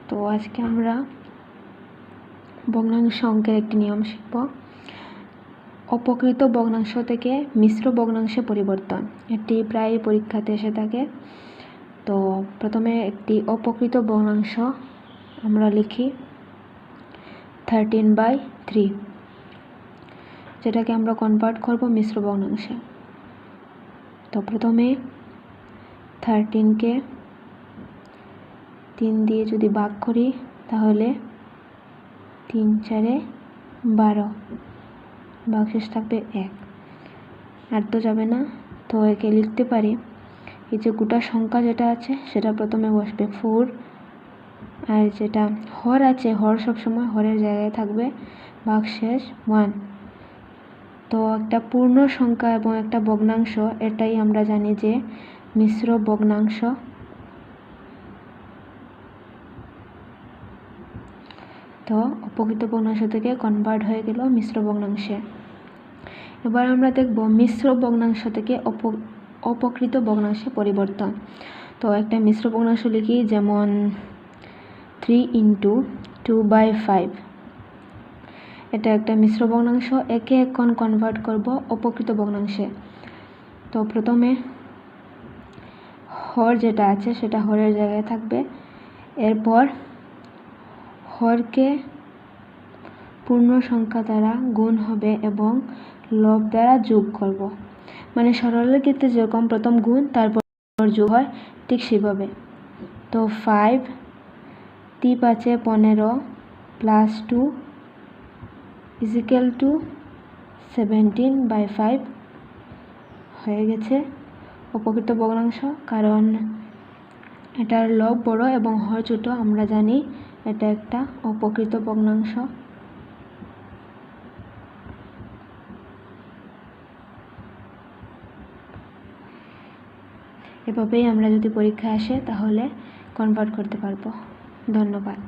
তো আজকে আমরা ভগ্নাংশ অঙ্কের একটি নিয়ম শিখব। অপকৃত ভগ্নাংশ থেকে মিশ্র ভগ্নাংশে পরিবর্তন, এটি প্রায় পরীক্ষাতে এসে থাকে। তো প্রথমে একটি অপকৃত ভগ্নাংশ আমরা লিখি 13/3, যেটাকে আমরা কনভার্ট করব মিশ্র ভগ্নাংশে। তো প্রথমে 13কে 3 দিয়ে যদি ভাগ করি তাহলে 3 4 12, ভাগশেষ থাকবে 1, আর তো যাবে না। তো একে লিখতে পারি, এই যে গোটা সংখ্যা যেটা আছে সেটা প্রথমে বসবে 4, আর যেটা হর আছে হর সবসময় হরের জায়গায় থাকবে, ভাগশেষ 1। তো একটা পূর্ণ সংখ্যা এবং একটা ভগ্নাংশ, এটাই আমরা জানি যে মিশ্র ভগ্নাংশ। তো অপকৃত ভগ্নাংশ থেকে কনভার্ট হয়ে গেল মিশ্র ভগ্নাংশে। এবার আমরা দেখব মিশ্র ভগ্নাংশ থেকে অপকৃত ভগ্নাংশে পরিবর্তন। তো একটা মিশ্র ভগ্নাংশ লিখি, যেমন 3 × 2/5, এটা একটা মিশ্র ভগ্নাংশ। একে এখন কনভার্ট করব অপকৃত ভগ্নাংশে। তো প্রথমে হর যেটা আছে সেটা হরের জায়গায় থাকবে, এরপর হরকে পূর্ণ সংখ্যা দ্বারা গুণ হবে এবং লব দ্বারা যোগ করব, মানে সরলের ক্ষেত্রে যেরকম প্রথম গুণ তারপর যোগ হয় ঠিক সেভাবে। তো 5 3 5 15 + 2 = 17/5 হয়ে গেছে অপকৃত ভগ্নাংশ। কারণ এটার লব বড় এবং হর ছোট, আমরা জানি এটা একটা অপকৃত ভগ্নাংশ। এভাবেই আমরা যদি পরীক্ষা আসে তাহলে কনভার্ট করতে পারবো। ধন্যবাদ।